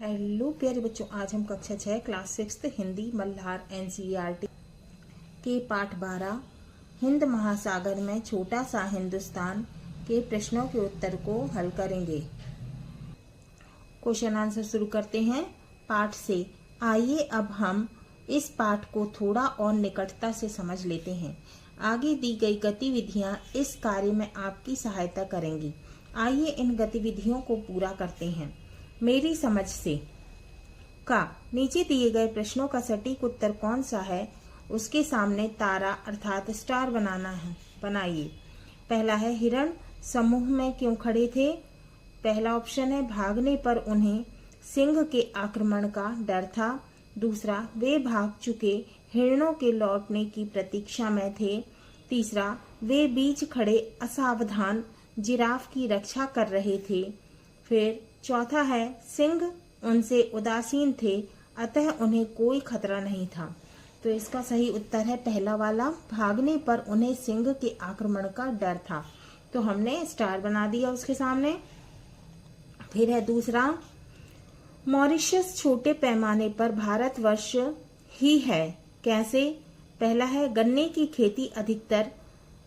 Hello प्यारे बच्चों, आज हम कक्षा 6 क्लास 6 हिंदी मल्हार एनसीईआरटी के पाठ 12 हिंद महासागर में छोटा सा हिंदुस्तान के प्रश्नों के उत्तर को हल करेंगे। क्वेश्चन आंसर शुरू करते हैं पाठ से। आइए अब हम इस पाठ को थोड़ा और निकटता से समझ लेते हैं। आगे दी गई गतिविधियां इस कार्य में आपकी सहायता करेंगी। आइए इन गतिविधियों को पूरा करते हैं। मेरी समझ से का नीचे दिए गए प्रश्नों का सटीक उत्तर कौन सा है, उसके सामने तारा अर्थात स्टार बनाइए। पहला है, हिरण समूह में क्यों खड़े थे? पहला ऑप्शन है, भागने पर उन्हें सिंह के आक्रमण का डर था। दूसरा, वे भाग चुके हिरणों के लौटने की प्रतीक्षा में थे। तीसरा, वे बीच खड़े असावधान जिराफ की रक्षा कर रहे थे। फिर चौथा है, सिंह उनसे उदासीन थे, अतः उन्हें कोई खतरा नहीं था। तो इसका सही उत्तर है पहला वाला, भागने पर उन्हें सिंह के आक्रमण का डर था। तो हमने स्टार बना दिया उसके सामने। फिर है दूसरा, मॉरिशस छोटे पैमाने पर भारतवर्ष ही है, कैसे? पहला है, गन्ने की खेती अधिकतर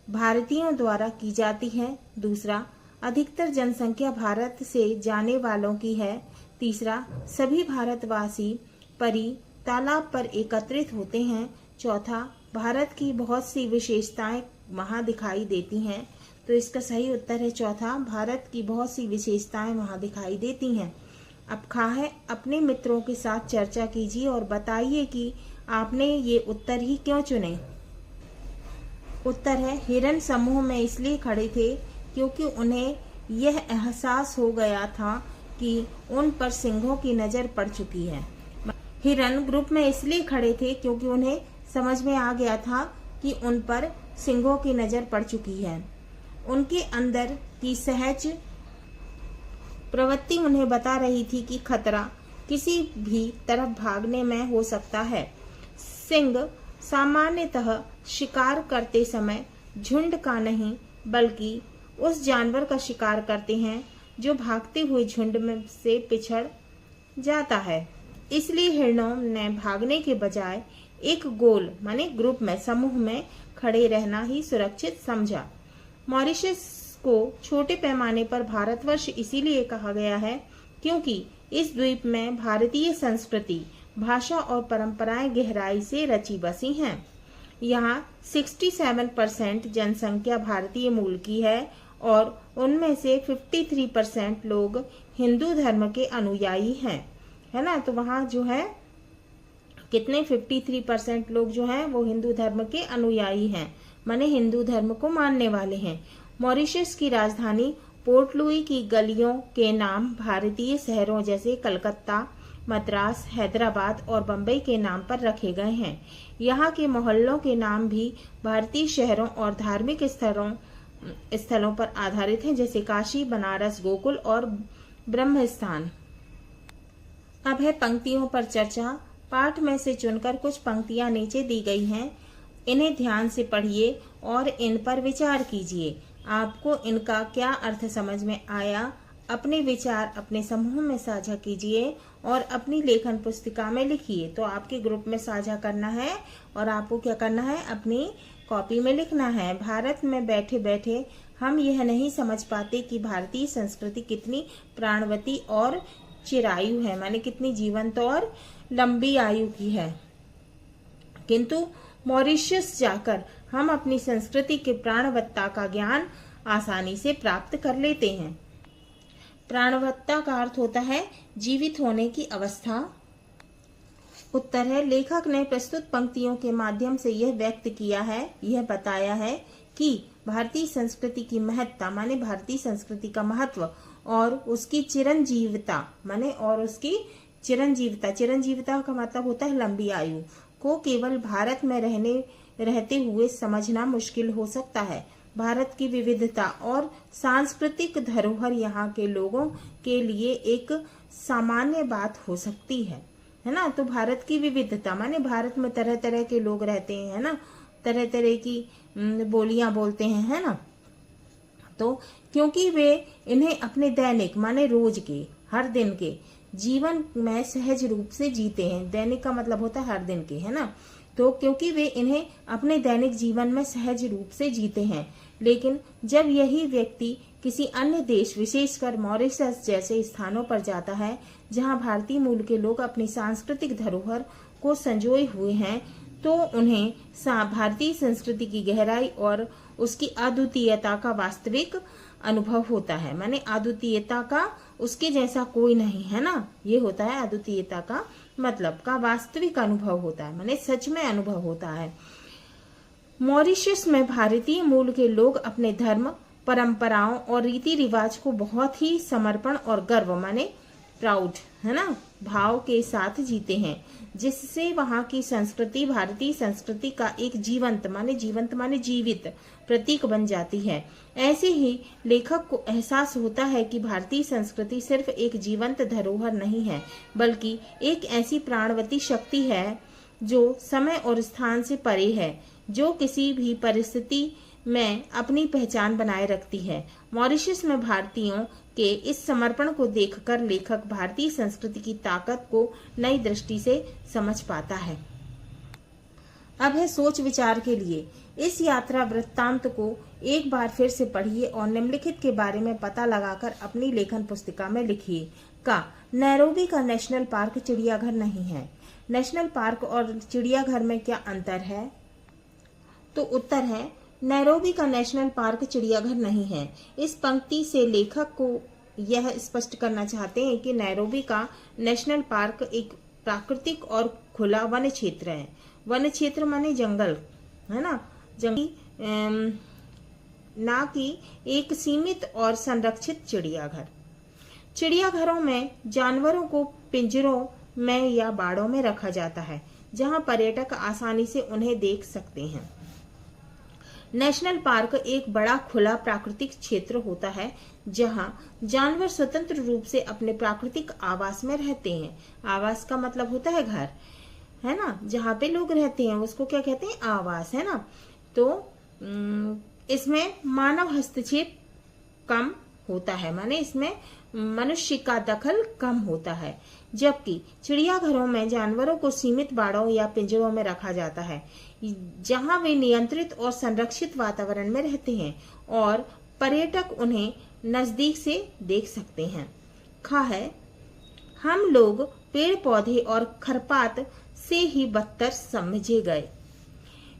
भारतीयों द्वारा की जाती है। दूसरा, अधिकतर जनसंख्या भारत से जाने वालों की है। तीसरा, सभी भारतवासी परी तालाब पर एकत्रित होते हैं। चौथा, भारत की बहुत सी विशेषताएं वहां दिखाई देती हैं। तो इसका सही उत्तर है चौथा, भारत की बहुत सी विशेषताएं वहां दिखाई देती हैं। अब है, अपने मित्रों के साथ चर्चा कीजिए और बताइए कि आपने ये उत्तर ही क्यों चुने। उत्तर है, हिरण समूह में इसलिए खड़े थे क्योंकि उन्हें यह एहसास हो गया था कि उन पर सिंहों की नजर पड़ चुकी है। हिरण ग्रुप में इसलिए खड़े थे क्योंकि उन्हें समझ में आ गया था कि उन पर सिंहों की नजर पड़ चुकी है। उनके अंदर की सहज प्रवृत्ति उन्हें बता रही थी कि खतरा किसी भी तरफ भागने में हो सकता है। सिंह सामान्यतः शिकार करते समय झुंड का नहीं बल्कि उस जानवर का शिकार करते हैं जो भागते हुए झुंड में से पिछड़ जाता है। इसलिए हिरणों ने भागने के बजाय एक गोल माने ग्रुप में समूह में खड़े रहना ही सुरक्षित समझा। मॉरिशस को छोटे पैमाने पर भारतवर्ष इसीलिए कहा गया है क्योंकि इस द्वीप में भारतीय संस्कृति, भाषा और परंपराएं गहराई से रची बसी हैं। यहाँ 67% जनसंख्या भारतीय मूल की है और उनमें से 53% लोग हिंदू धर्म के अनुयायी हैं, है ना। तो वहाँ जो है कितने 53% लोग जो हैं वो हिंदू धर्म के अनुयायी हैं, माने हिंदू धर्म को मानने वाले हैं। मॉरिशस की राजधानी पोर्ट लुई की गलियों के नाम भारतीय शहरों जैसे कलकत्ता, मद्रास, हैदराबाद और बम्बई के नाम पर रखे गए हैं। यहाँ के मोहल्लों के नाम भी भारतीय शहरों और धार्मिक स्थलों पर आधारित हैं, जैसे काशी, बनारस, गोकुल और ब्रह्मस्थान। अब है पंक्तियों पर चर्चा। पाठ में से चुनकर कुछ पंक्तियां नीचे दी गई हैं, इन्हें ध्यान से पढ़िए और इन पर विचार कीजिए। आपको इनका क्या अर्थ समझ में आया? अपने विचार अपने समूह में साझा कीजिए और अपनी लेखन पुस्तिका में लिखिए। तो आपके ग्रुप में साझा करना है और आपको क्या करना है, अपनी कॉपी में लिखना है। भारत में बैठे बैठे हम यह नहीं समझ पाते कि भारतीय संस्कृति कितनी प्राणवती और चिरायु है, माने कितनी जीवंत और लंबी आयु की है, किंतु मॉरिशस जाकर हम अपनी संस्कृति के प्राणवत्ता का ज्ञान आसानी से प्राप्त कर लेते हैं। प्राणवत्ता का अर्थ होता है जीवित होने की अवस्था। उत्तर है, लेखक ने प्रस्तुत पंक्तियों के माध्यम से यह व्यक्त किया है, यह बताया है कि भारतीय संस्कृति की महत्ता माने भारतीय संस्कृति का महत्व और उसकी चिरंजीवता माने और उसकी चिरंजीवता का मतलब होता है लंबी आयु को केवल भारत में रहते हुए समझना मुश्किल हो सकता है। भारत की विविधता और सांस्कृतिक धरोहर यहाँ के लोगों के लिए एक सामान्य बात हो सकती है ना। तो भारत की विविधता माने भारत में तरह तरह के लोग रहते हैं, है ना, तरह तरह की बोलियां बोलते हैं, है ना। तो क्योंकि वे इन्हें अपने दैनिक माने रोज के हर दिन के जीवन में सहज रूप से जीते हैं। दैनिक का मतलब होता है हर दिन के, है ना। तो क्योंकि वे इन्हें अपने दैनिक जीवन में सहज रूप से जीते हैं। लेकिन जब यही व्यक्ति किसी अन्य देश, विशेषकर मॉरिशस जैसे स्थानों पर जाता है जहां भारतीय मूल के लोग अपनी सांस्कृतिक धरोहर को संजोए हुए हैं, तो उन्हें भारतीय संस्कृति की गहराई और उसकी अद्वितीयता का वास्तविक अनुभव होता है। माने अद्वितीयता का उसके जैसा कोई नहीं, है ना। ये होता है अद्वितीयता का मतलब का वास्तविक अनुभव होता है, माने सच में अनुभव होता है। मॉरिशस में भारतीय मूल के लोग अपने धर्म, परंपराओं और रीति रिवाज को बहुत ही समर्पण और गर्व, माने प्राउड, है ना, भाव के साथ जीते हैं, जिससे वहां की संस्कृति भारतीय संस्कृति का एक जीवंत माने जीवित प्रतीक बन जाती है। ऐसे ही लेखक को एहसास होता है कि भारतीय संस्कृति सिर्फ एक जीवंत धरोहर नहीं है, बल्कि एक ऐसी प्राणवती शक्ति है जो समय और स्थान से परे है, जो किसी भी परिस्थिति में अपनी पहचान बनाए रखती है। मॉरिशस में भारतीयों के इस समर्पण को देखकर लेखक भारतीय संस्कृति की ताकत को नई दृष्टि से समझ पाता है। अब है सोच विचार के लिए। इस यात्रा वृत्तांत को एक बार फिर से पढ़िए और निम्नलिखित के बारे में पता लगाकर अपनी लेखन पुस्तिका में लिखिए। का नैरोबी का नेशनल पार्क चिड़ियाघर नहीं है। नेशनल पार्क और चिड़ियाघर में क्या अंतर है? तो उत्तर है नैरोबी का नेशनल पार्क चिड़ियाघर नहीं है। इस पंक्ति से लेखक को यह स्पष्ट करना चाहते हैं कि नैरोबी का नेशनल पार्क एक प्राकृतिक और खुला वन क्षेत्र है। वन क्षेत्र माने जंगल, है ना, जंगली, ना कि एक सीमित और संरक्षित चिड़ियाघर। चिड़ियाघरों में जानवरों को पिंजरों में या बाड़ों में रखा जाता है, जहां पर्यटक आसानी से उन्हें देख सकते हैं। नेशनल पार्क एक बड़ा खुला प्राकृतिक क्षेत्र होता है, जहां जानवर स्वतंत्र रूप से अपने प्राकृतिक आवास में रहते हैं। आवास का मतलब होता है घर, है ना, जहाँ पे लोग रहते हैं उसको क्या कहते हैं? आवास, है ना। तो इसमें मानव हस्तक्षेप कम होता है, माने इसमें मनुष्य का दखल कम होता है। जबकि चिड़ियाघरों में जानवरों को सीमित बाड़ों या पिंजरों में रखा जाता है, जहां वे नियंत्रित और संरक्षित वातावरण में रहते हैं और पर्यटक उन्हें नजदीक से देख सकते हैं। खा है हम लोग पेड़ पौधे और खरपात से ही बदतर समझे गए।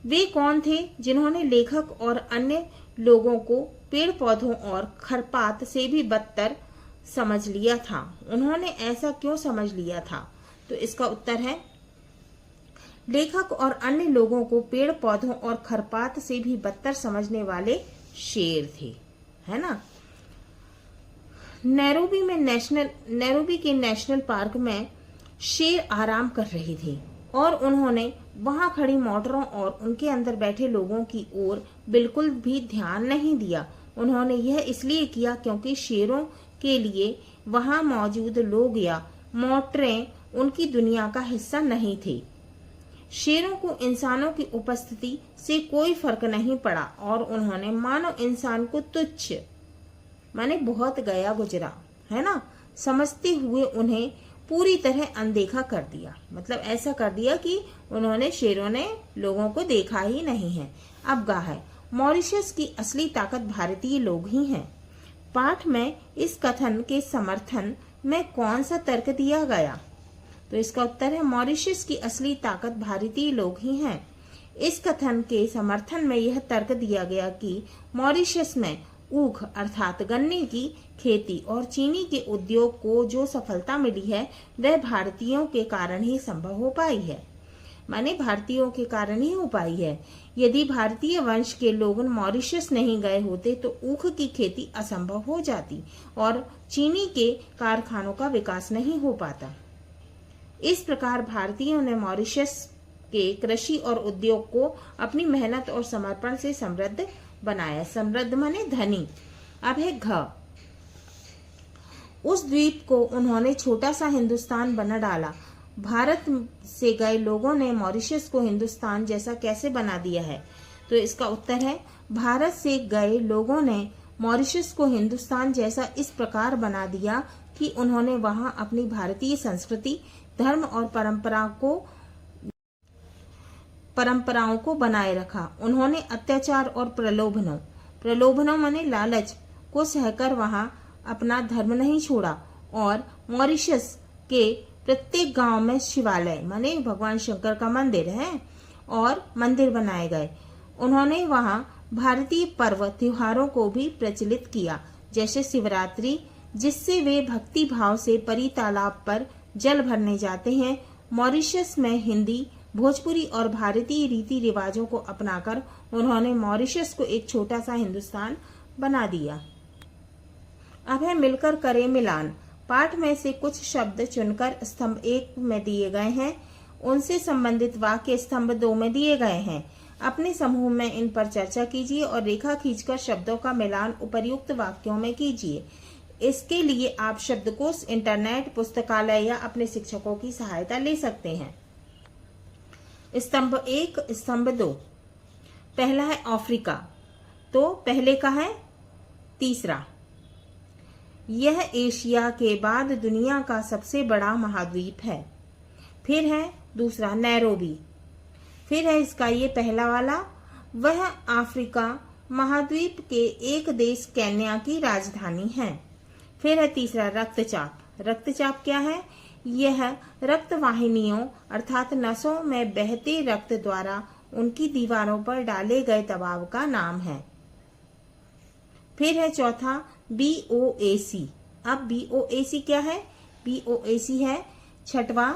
वे कौन थे जिन्होंने लेखक और अन्य लोगों को पेड़ पौधों और खरपात से भी बदतर समझ लिया था? उन्होंने ऐसा क्यों समझ लिया था? तो इसका उत्तर है लेखक और अन्य लोगों को पेड़ पौधों और खरपात से भी बदतर समझने वाले शेर थे, है ना। नैरोबी के नेशनल पार्क में शेर आराम कर रहे थे और उन्होंने वहां खड़ी मोटरों और उनके अंदर बैठे लोगों की ओर बिल्कुल भी ध्यान नहीं दिया। उन्होंने यह इसलिए किया क्योंकि शेरों के लिए वहां मौजूद लोग या मोटरें उनकी दुनिया का हिस्सा नहीं थे। शेरों को इंसानों की उपस्थिति से कोई फर्क नहीं पड़ा और उन्होंने मानव इंसान को तुच्छ माने बहुत गया गुजरा, है ना, समझते हुए उन्हें पूरी तरह अनदेखा कर दिया। मतलब ऐसा कर दिया कि उन्होंने शेरों ने लोगों को देखा ही नहीं है। अब गा है मॉरिशस की असली ताकत भारतीय लोग ही हैं। पाठ में इस कथन के समर्थन में कौन सा तर्क दिया गया? तो इसका उत्तर है मॉरिशस की असली ताकत भारतीय लोग ही हैं। इस कथन के समर्थन में यह तर्क दिया गया कि मॉरिशस में ऊख अर्थात गन्ने की खेती और चीनी के उद्योग को जो सफलता मिली है वह भारतीयों के कारण ही संभव हो पाई है। माने भारतीयों के कारण ही हो पाई है। यदि भारतीय वंश के लोग मॉरिशस नहीं गए होते तो ऊख की खेती असंभव हो जाती और चीनी के कारखानों का विकास नहीं हो पाता। इस प्रकार भारतीयों ने मॉरिशस के कृषि और उद्योग को अपनी मेहनत और समर्पण से समृद्ध बनाया। समृद्ध माने धनी। अब है घ। उस द्वीप को उन्होंने छोटा सा हिंदुस्तान बना डाला। भारत से गए लोगों ने मॉरिशस को हिंदुस्तान जैसा कैसे बना दिया है? तो इसका उत्तर है भारत से गए लोगों ने मॉरिशस को हिंदुस्तान जैसा इस प्रकार बना दिया कि उन्होंने वहां अपनी भारतीय संस्कृति, धर्म और परंपराओं को बनाए रखा। उन्होंने अत्याचार और प्रलोभनों माने लालच को सहकर वहां अपना धर्म नहीं छोड़ा और मॉरिशस के प्रत्येक गांव में शिवालय माने भगवान शंकर का मंदिर है और मंदिर बनाए गए। उन्होंने वहां भारतीय पर्व त्योहारों को भी प्रचलित किया, जैसे शिवरात्रि, जिससे वे भक्ति भाव से परी तालाब पर जल भरने जाते हैं। मॉरिशस में हिंदी, भोजपुरी और भारतीय रीति रिवाजों को अपनाकर उन्होंने मॉरिशस को एक छोटा सा हिंदुस्तान बना दिया। अब है मिलकर करें मिलान। पाठ में से कुछ शब्द चुनकर स्तंभ 1 में दिए गए हैं, उनसे संबंधित वाक्य स्तंभ 2 में दिए गए हैं। अपने समूह में इन पर चर्चा कीजिए और रेखा खींचकर शब्दों का मिलान उपर्युक्त वाक्यों में कीजिए। इसके लिए आप शब्दकोश, इंटरनेट, पुस्तकालय या अपने शिक्षकों की सहायता ले सकते हैं। स्तंभ 1, स्तंभ 2। पहला है अफ्रीका, तो पहले का है तीसरा। यह एशिया के बाद दुनिया का सबसे बड़ा महाद्वीप है। फिर है दूसरा नैरोबी। फिर है इसका ये पहला वाला, वह अफ्रीका महाद्वीप के एक देश केन्या की राजधानी है। फिर है तीसरा रक्तचाप। रक्तचाप क्या है? यह रक्त वाहिनियों अर्थात नसों में बहते रक्त द्वारा उनकी दीवारों पर डाले गए दबाव का नाम है। फिर है चौथा BOAC। अब BOAC क्या है? BOAC है छठवां,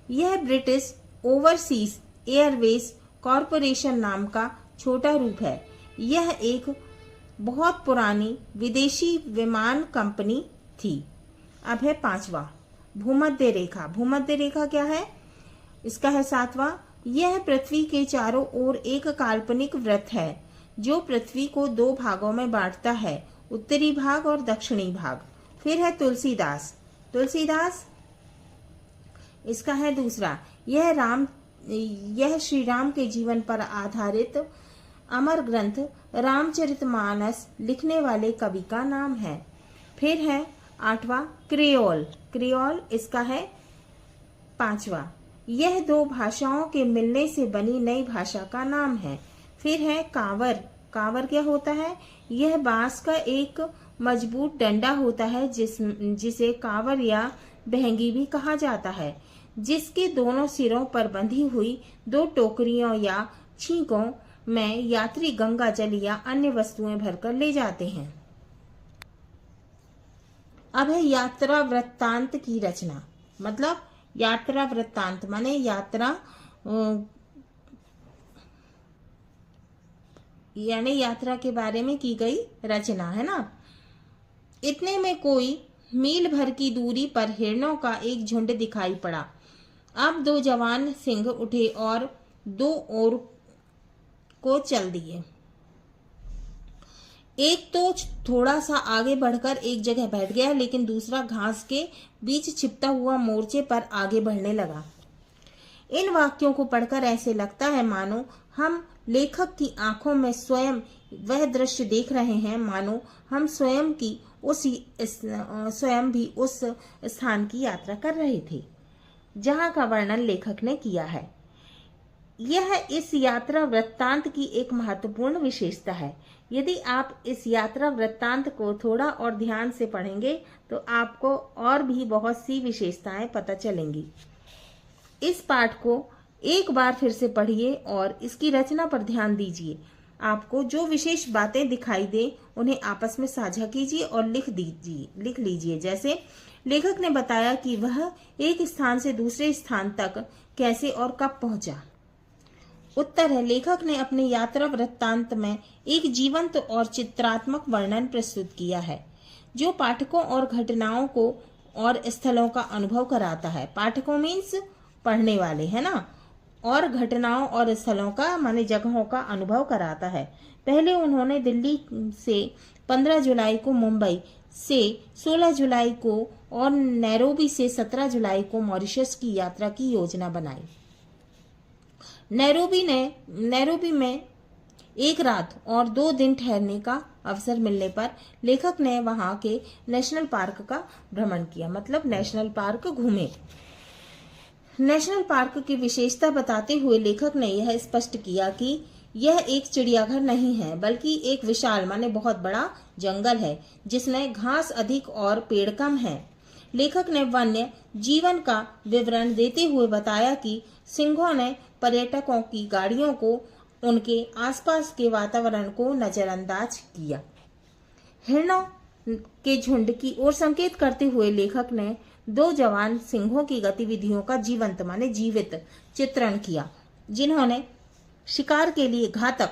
यह ब्रिटिश ओवरसीज एयरवेज कॉरपोरेशन नाम का छोटा रूप है। यह एक बहुत पुरानी विदेशी विमान कंपनी थी। अब है पांचवा भूमध्य रेखा। भूमध्य रेखा क्या है? इसका है सातवां, यह पृथ्वी के चारों ओर एक काल्पनिक वृत्त है जो पृथ्वी को 2 भागों में बांटता है, उत्तरी भाग और दक्षिणी भाग। फिर है तुलसीदास। तुलसीदास इसका है दूसरा, यह श्री राम के जीवन पर आधारित अमर ग्रंथ रामचरितमानस लिखने वाले कवि का नाम है। फिर है आठवां क्रेओल। क्रेओल इसका है पांचवा, यह 2 भाषाओं के मिलने से बनी नई भाषा का नाम है। फिर है कांवर। कांवर क्या होता है? यह बांस का एक मजबूत डंडा होता है जिसे कांवर या बहंगी भी कहा जाता है, जिसके दोनों सिरों पर बंधी हुई 2 टोकरियों या छींकों में यात्री गंगा जल या अन्य वस्तुएं भरकर ले जाते हैं। अब है यात्रा वृत्तांत की रचना। मतलब यात्रा वृत्तांत माने यात्रा यानी यात्रा के बारे में की गई रचना है ना। इतने में कोई मील भर की दूरी पर हिरणों का एक झुंड दिखाई पड़ा। अब 2 जवान सिंह उठे और 2 और को चल दिए। एक तो थोड़ा सा आगे बढ़कर एक जगह बैठ गया, लेकिन दूसरा घास के बीच छिपता हुआ मोर्चे पर आगे बढ़ने लगा। इन वाक्यों को पढ़कर ऐसे लगता है मानो हम लेखक की आंखों में स्वयं वह दृश्य देख रहे हैं, मानो हम स्वयं भी उस स्थान की यात्रा कर रहे थे जहां का वर्णन लेखक ने किया है। यह इस यात्रा वृत्तांत की एक महत्वपूर्ण विशेषता है। यदि आप इस यात्रा वृत्तांत को थोड़ा और ध्यान से पढ़ेंगे तो आपको और भी बहुत सी विशेषताएं पता चलेंगी। इस पाठ को एक बार फिर से पढ़िए और इसकी रचना पर ध्यान दीजिए। आपको जो विशेष बातें दिखाई दे उन्हें आपस में साझा कीजिए और लिख लीजिए। जैसे लेखक ने बताया कि वह एक स्थान से दूसरे स्थान तक कैसे और कब पहुंचा। उत्तर है, लेखक ने अपने यात्रा वृत्तांत में एक जीवंत और चित्रात्मक वर्णन प्रस्तुत किया है जो पाठकों और घटनाओं को और स्थलों का अनुभव कराता है। पाठकों मीन्स पढ़ने वाले, है ना, और घटनाओं और स्थलों का माने जगहों का अनुभव कराता है। पहले उन्होंने दिल्ली से 15 जुलाई को मुंबई से 16 जुलाई को और नैरोबी से 17 जुलाई को मॉरिशस की यात्रा की योजना बनाई। नैरोबी में 1 रात और 2 दिन ठहरने का अवसर मिलने पर लेखक ने वहां के नेशनल पार्क का भ्रमण किया, मतलब नेशनल पार्क घूमे। नेशनल पार्क की विशेषता बताते हुए लेखक ने यह स्पष्ट किया कि यह एक चिड़ियाघर नहीं है, बल्कि एक विशाल माने बहुत बड़ा जंगल है, जिसमें घास अधिक और पेड़ कम है। लेखक ने वन्य जीवन का विवरण देते हुए बताया कि सिंहों ने पर्यटकों की गाड़ियों को, उनके आसपास के वातावरण को नजरअंदाज किया। हिरणों के झुंड की ओर संकेत करते हुए लेखक ने 2 जवान सिंहों की गतिविधियों का जीवंत माने जीवित चित्रण किया, जिन्होंने शिकार के लिए घातक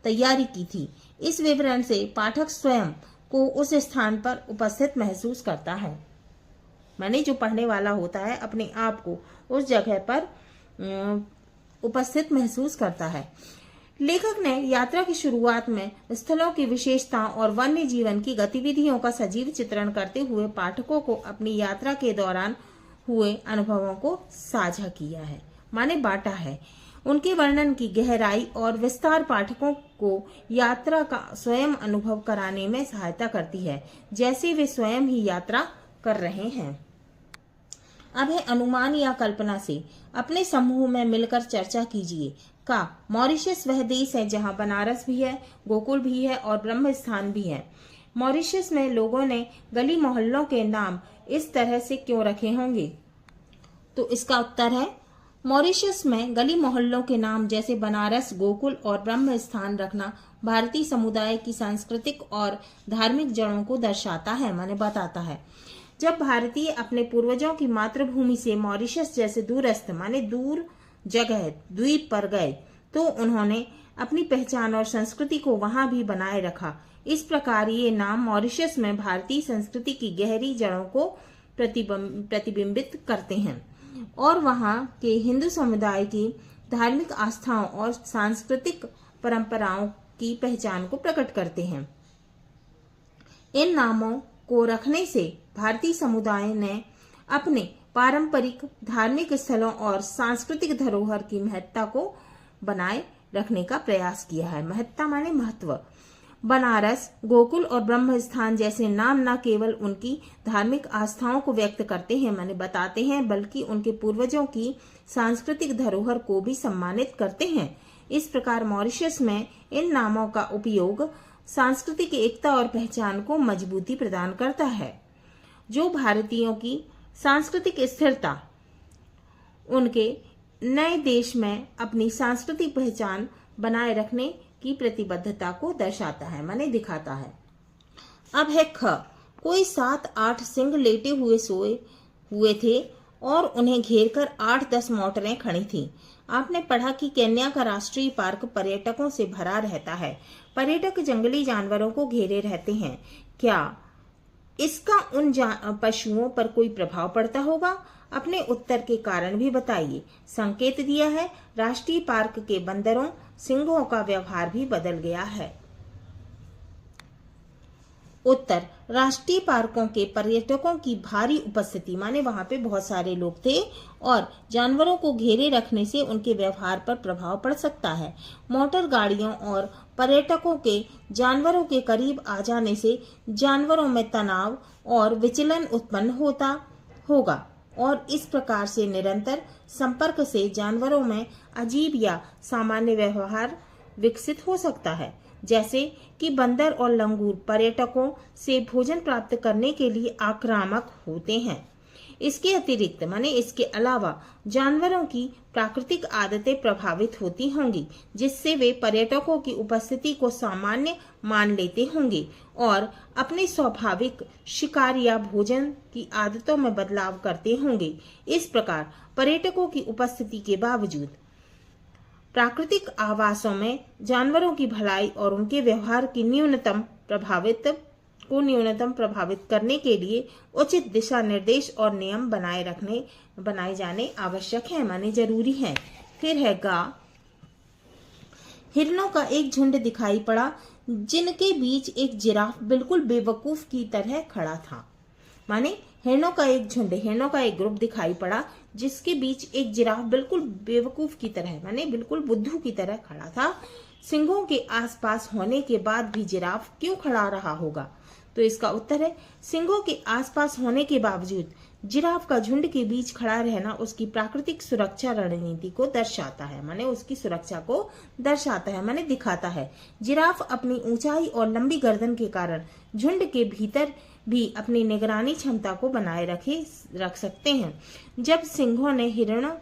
तैयारी की थी। इस विवरण से पाठक स्वयं को उस स्थान पर उपस्थित महसूस करता है, माने जो पढ़ने वाला होता है अपने आप को उस जगह पर उपस्थित महसूस करता है। लेखक ने यात्रा की शुरुआत में स्थलों की विशेषता और वन्य जीवन की गतिविधियों का सजीव चित्रण करते हुए पाठकों को अपनी यात्रा के दौरान हुए अनुभवों को साझा किया है, माने बांटा है। उनके वर्णन की गहराई और विस्तार पाठकों को यात्रा का स्वयं अनुभव कराने में सहायता करती है, जैसे वे स्वयं ही यात्रा कर रहे हैं। अब है अनुमान या कल्पना से। अपने समूह में मिलकर चर्चा कीजिए। का मॉरिशस वह देश है जहां बनारस भी है, गोकुल भी है और ब्रह्म स्थान भी है। मॉरिशस में लोगों ने गली मोहल्लों के नाम इस तरह से क्यों रखे होंगे? तो इसका उत्तर है, मॉरिशस में गली मोहल्लों के नाम जैसे बनारस, गोकुल और ब्रह्म स्थान रखना भारतीय समुदाय की सांस्कृतिक और धार्मिक जड़ों को दर्शाता है, माने बताता है। जब भारतीय अपने पूर्वजों की मातृभूमि से मॉरिशस जैसे दूरस्थ माने दूर जगह द्वीप पर गए, तो उन्होंने अपनी पहचान और संस्कृति को वहां भी बनाए रखा। इस प्रकार ये नाम मॉरिशस में भारतीय संस्कृति की गहरी जड़ों को प्रतिबिंबित करते हैं और वहां के हिंदू समुदाय की धार्मिक आस्थाओं और सांस्कृतिक परंपराओं की पहचान को प्रकट करते हैं। इन नामों को रखने से भारतीय समुदाय ने अपने पारंपरिक धार्मिक स्थलों और सांस्कृतिक धरोहर की महत्ता को बनाए रखने का प्रयास किया है। महत्ता माने महत्व। बनारस, गोकुल और ब्रह्म स्थान जैसे नाम न केवल उनकी धार्मिक आस्थाओं को व्यक्त करते हैं, माने बताते हैं, बल्कि उनके पूर्वजों की सांस्कृतिक धरोहर को भी सम्मानित करते हैं। इस प्रकार मॉरिशस में इन नामों का उपयोग सांस्कृतिक एकता और पहचान को मजबूती प्रदान करता है। जो भारतीयों की सांस्कृतिक स्थिरता उनके नए देश में अपनी सांस्कृतिक पहचान बनाए रखने की प्रतिबद्धता को दर्शाता है, माने दिखाता है। अब है ख। कोई 7-8 सिंह लेटे हुए सोए हुए थे और उन्हें घेरकर 8-10 मोटरें खड़ी थीं। आपने पढ़ा कि केन्या का राष्ट्रीय पार्क पर्यटकों से भरा रहता है। पर्यटक जंगली जानवरों को घेरे रहते हैं। क्या इसका उन पशुओं पर कोई प्रभाव पड़ता होगा? अपने उत्तर के कारण भी बताइए। संकेत दिया है, राष्ट्रीय पार्क के बंदरों सिंहों का व्यवहार भी बदल गया है। उत्तर, राष्ट्रीय पार्कों के पर्यटकों की भारी उपस्थिति माने वहां पे बहुत सारे लोग थे और जानवरों को घेरे रखने से उनके व्यवहार पर प्रभाव पड़ सकता है। मोटर गाड़ियों और पर्यटकों के जानवरों के करीब आ जाने से जानवरों में तनाव और विचलन उत्पन्न होगा और इस प्रकार से निरंतर संपर्क से जानवरों में अजीब या सामान्य व्यवहार विकसित हो सकता है, जैसे कि बंदर और लंगूर पर्यटकों से भोजन प्राप्त करने के लिए आक्रामक होते हैं। इसके अतिरिक्त माने इसके अलावा जानवरों की प्राकृतिक आदतें प्रभावित होती होंगी, जिससे वे पर्यटकों की उपस्थिति को सामान्य मान लेते होंगे और अपने स्वाभाविक शिकार या भोजन की आदतों में बदलाव करते होंगे। इस प्रकार पर्यटकों की उपस्थिति के बावजूद प्राकृतिक आवासों में जानवरों की भलाई और उनके व्यवहार की न्यूनतम प्रभावित करने के लिए उचित दिशा निर्देश और नियम बनाए जाने आवश्यक है, माने जरूरी है। फिर है गा। हिरणों का एक झुंड दिखाई पड़ा जिनके बीच एक जिराफ बिल्कुल बेवकूफ की तरह खड़ा था। माने हिरणों का एक ग्रुप दिखाई पड़ा जिसके बीच एक जिराफ बिल्कुल बेवकूफ की तरह माने बिल्कुल बुद्धू की तरह खड़ा था। सिंहों के आसपास होने के बाद भी जिराफ क्यों खड़ा रहा होगा? तो इसका उत्तर है, सिंहों के आसपास होने के बावजूद जिराफ का झुंड के बीच खड़ा रहना उसकी प्राकृतिक सुरक्षा रणनीति को दर्शाता है, माने उसकी सुरक्षा को दर्शाता है, माने दिखाता है। जिराफ अपनी ऊंचाई और लंबी गर्दन के कारण झुंड के भीतर भी अपनी निगरानी क्षमता को बनाए रख सकते हैं। जब सिंहों ने हिरणों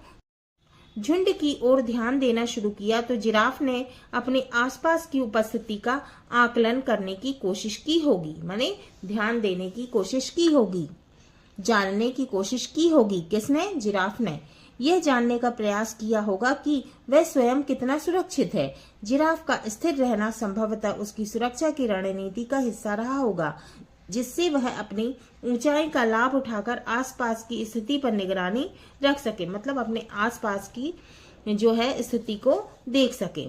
झुंड की ओर ध्यान देना शुरू किया तो जिराफ ने अपने आसपास की उपस्थिति का आकलन करने की कोशिश की होगी, माने ध्यान देने की कोशिश की होगी, जानने की कोशिश की होगी। किसने? जिराफ ने। यह जानने का प्रयास किया होगा कि वह स्वयं कितना सुरक्षित है। जिराफ का स्थिर रहना संभवतः उसकी सुरक्षा की रणनीति का हिस्सा रहा होगा, जिससे वह अपनी ऊंचाई का लाभ उठाकर आसपास की स्थिति पर निगरानी रख सके, मतलब अपने आसपास की जो है स्थिति को देख सके।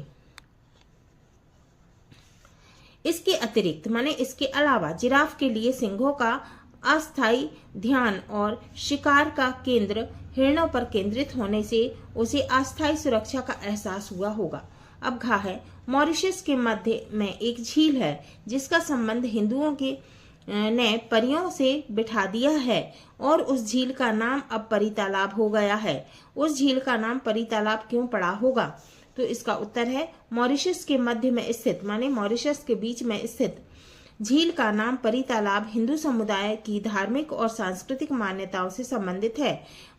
इसके अतिरिक्त माने इसके अलावा जिराफ के लिए सिंहों का अस्थायी ध्यान और शिकार का केंद्र हिरणों पर केंद्रित होने से उसे अस्थायी सुरक्षा का एहसास हुआ होगा। अब घा है, मॉरिशस के मध्य में एक झील है जिसका संबंध हिंदुओं के ने परियों से बिठा दिया है और उस झील का नाम अब परी तालाब हो गया है। उस झील का नाम परी तालाब क्यों पड़ा होगा? तो इसका उत्तर है, मॉरिशस के मध्य में स्थित माने मॉरिशस के बीच में स्थित झील का नाम परी तालाब हिंदू समुदाय की धार्मिक और सांस्कृतिक मान्यताओं से संबंधित है।